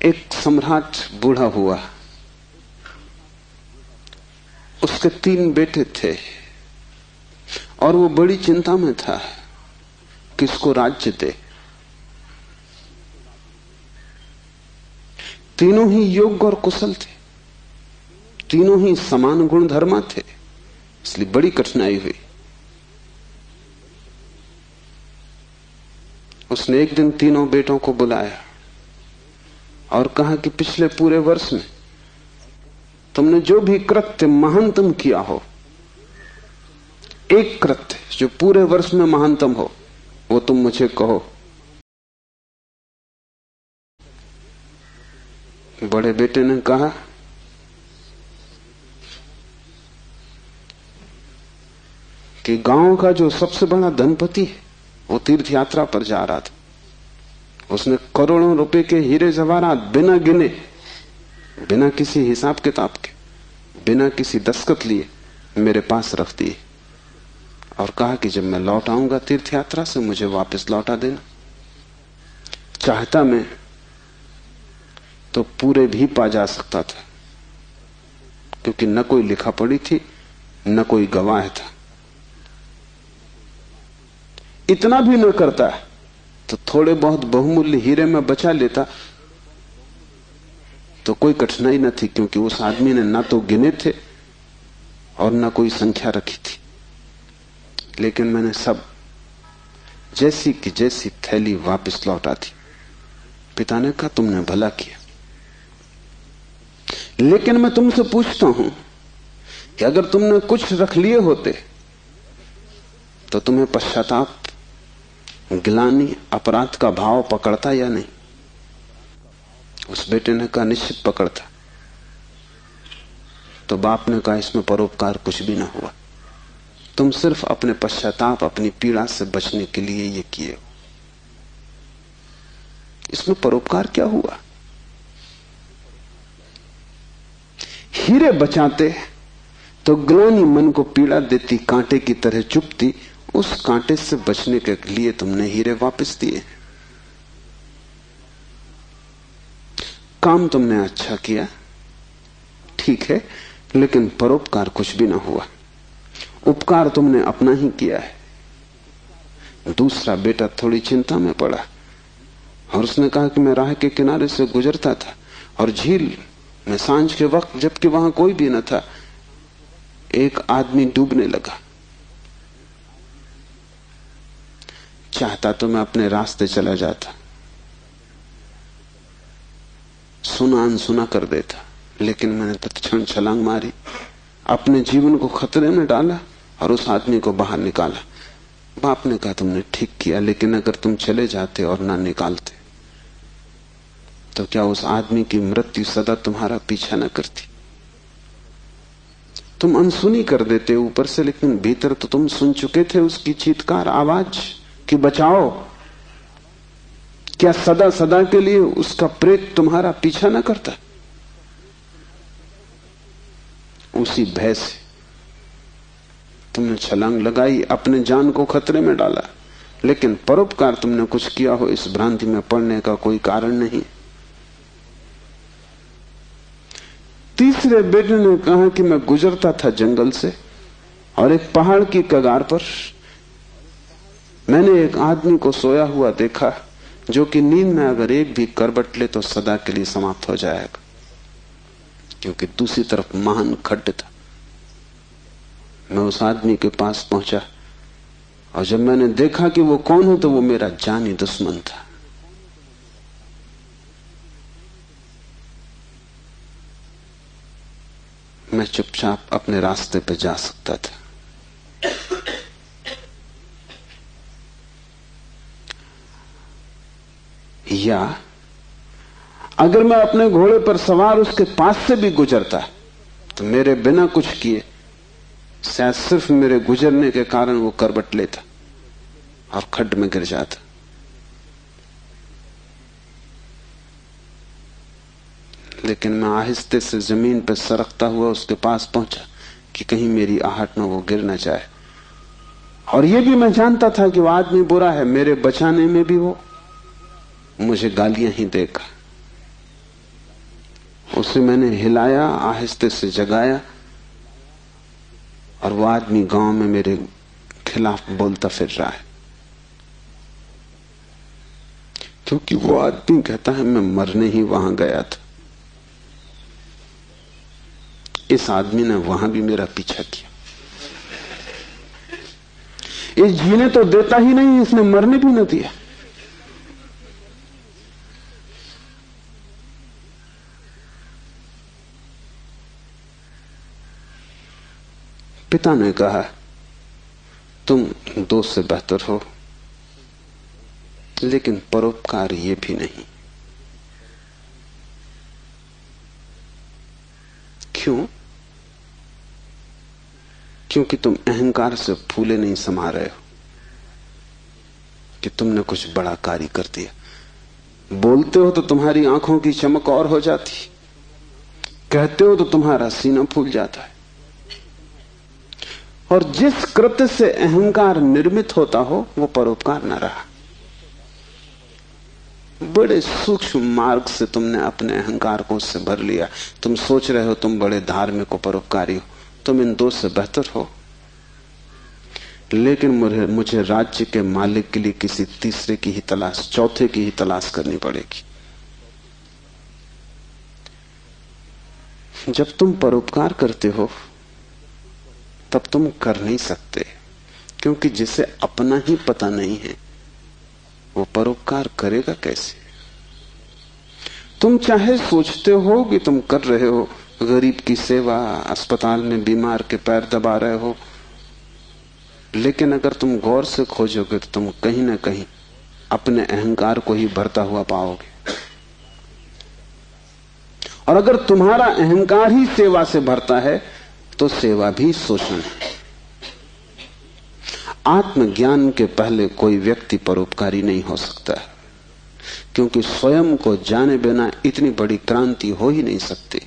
एक सम्राट बूढ़ा हुआ, उसके 3 बेटे थे और वो बड़ी चिंता में था किसको राज्य दे। तीनों ही योग्य और कुशल थे, तीनों ही समान गुणधर्मा थे, इसलिए बड़ी कठिनाई हुई। उसने एक दिन तीनों बेटों को बुलाया और कहा कि पिछले पूरे वर्ष में तुमने जो भी कृत्य महानतम किया हो, एक कृत्य जो पूरे वर्ष में महानतम हो, वो तुम मुझे कहो। बड़े बेटे ने कहा कि गांव का जो सबसे बड़ा धनपति है वो तीर्थ यात्रा पर जा रहा था। उसने करोड़ों रुपए के हीरे जवाहरात बिना गिने, बिना किसी हिसाब किताब के, बिना किसी दस्तखत लिए मेरे पास रख दिए और कहा कि जब मैं लौट आऊंगा तीर्थ यात्रा से मुझे वापस लौटा देना। चाहता मैं तो पूरे भी पा जा सकता था, क्योंकि न कोई लिखा पड़ी थी न कोई गवाह था। इतना भी न करता तो थोड़े बहुत बहुमूल्य हीरे में बचा लेता तो कोई कठिनाई न थी, क्योंकि उस आदमी ने ना तो गिने थे और ना कोई संख्या रखी थी। लेकिन मैंने सब जैसी की जैसी थैली वापस लौटा दी। पिता ने कहा तुमने भला किया, लेकिन मैं तुमसे पूछता हूं कि अगर तुमने कुछ रख लिए होते तो तुम्हें पश्चाताप, गिलानी, अपराध का भाव पकड़ता या नहीं? उस बेटे ने कहा निश्चित पकड़ता। तो बाप ने कहा इसमें परोपकार कुछ भी ना हुआ, तुम सिर्फ अपने पश्चाताप, अपनी पीड़ा से बचने के लिए ये किए हो। इसमें परोपकार क्या हुआ? हीरे बचाते तो ग्लानि मन को पीड़ा देती, कांटे की तरह चुभती, उस कांटे से बचने के लिए तुमने हीरे वापस दिए। काम तुमने अच्छा किया, ठीक है, लेकिन परोपकार कुछ भी ना हुआ। उपकार तुमने अपना ही किया है। दूसरा बेटा थोड़ी चिंता में पड़ा और उसने कहा कि मैं राह के किनारे से गुजरता था और झील में सांझ के वक्त, जबकि वहां कोई भी न था, एक आदमी डूबने लगा। चाहता तो मैं अपने रास्ते चला जाता, सुना अनसुना कर देता, लेकिन मैंने तत्क्षण छलांग मारी, अपने जीवन को खतरे में डाला और उस आदमी को बाहर निकाला। बाप ने कहा तुमने ठीक किया, लेकिन अगर तुम चले जाते और ना निकालते तो क्या उस आदमी की मृत्यु सदा तुम्हारा पीछा न करती? तुम अनसुनी कर देते ऊपर से, लेकिन भीतर तो तुम सुन चुके थे उसकी चीत्कार आवाज कि बचाओ। क्या सदा सदा के लिए उसका प्रेत तुम्हारा पीछा न करता? उसी भय से तुमने छलांग लगाई, अपने जान को खतरे में डाला, लेकिन परोपकार तुमने कुछ किया हो इस भ्रांति में पड़ने का कोई कारण नहीं। तीसरे बेटे ने कहा कि मैं गुजरता था जंगल से और एक पहाड़ की कगार पर मैंने एक आदमी को सोया हुआ देखा, जो कि नींद में अगर एक भी करवट ले तो सदा के लिए समाप्त हो जाएगा, क्योंकि दूसरी तरफ महान खड्ड था। मैं उस आदमी के पास पहुंचा और जब मैंने देखा कि वो कौन है तो वो मेरा जानी दुश्मन था। मैं चुपचाप अपने रास्ते पे जा सकता था। या अगर मैं अपने घोड़े पर सवार उसके पास से भी गुजरता तो मेरे बिना कुछ किए शायद सिर्फ मेरे गुजरने के कारण वो करवट लेता और खड्ड में गिर जाता। लेकिन मैं आहिस्ते से जमीन पर सरकता हुआ उसके पास पहुंचा कि कहीं मेरी आहट में वो गिर न जाए। और ये भी मैं जानता था कि वो आदमी बुरा है, मेरे बचाने में भी वो मुझे गालियां ही देगा। उसे मैंने हिलाया, आहिस्ते से जगाया, और वो आदमी गांव में मेरे खिलाफ बोलता फिर रहा है, क्योंकि वो आदमी कहता है मैं मरने ही वहां गया था। इस आदमी ने वहां भी मेरा पीछा किया। ये जीने तो देता ही नहीं, इसने मरने भी न दिया। पिता ने कहा तुम दोस्त से बेहतर हो, लेकिन परोपकार ये भी नहीं। क्यों? क्योंकि तुम अहंकार से फूले नहीं समा रहे हो कि तुमने कुछ बड़ा कार्य कर दिया। बोलते हो तो तुम्हारी आंखों की चमक और हो जाती, कहते हो तो तुम्हारा सीना फूल जाता है। और जिस कृत्य से अहंकार निर्मित होता हो वो परोपकार न रहा। बड़े सूक्ष्म मार्ग से तुमने अपने अहंकार को उससे भर लिया। तुम सोच रहे हो तुम बड़े धार्मिक हो, परोपकारी हो, तुम इन दो से बेहतर हो, लेकिन मुझे राज्य के मालिक के लिए किसी तीसरे की ही तलाश, चौथे की ही तलाश करनी पड़ेगी। जब तुम परोपकार करते हो तब तुम कर नहीं सकते, क्योंकि जिसे अपना ही पता नहीं है वो परोपकार करेगा कैसे? तुम चाहे सोचते हो कि तुम कर रहे हो गरीब की सेवा, अस्पताल में बीमार के पैर दबा रहे हो, लेकिन अगर तुम गौर से खोजोगे तो तुम कहीं ना कहीं अपने अहंकार को ही भरता हुआ पाओगे। और अगर तुम्हारा अहंकार ही सेवा से भरता है तो सेवा भी शोषण है। आत्मज्ञान के पहले कोई व्यक्ति परोपकारी नहीं हो सकता, क्योंकि स्वयं को जाने बिना इतनी बड़ी क्रांति हो ही नहीं सकती।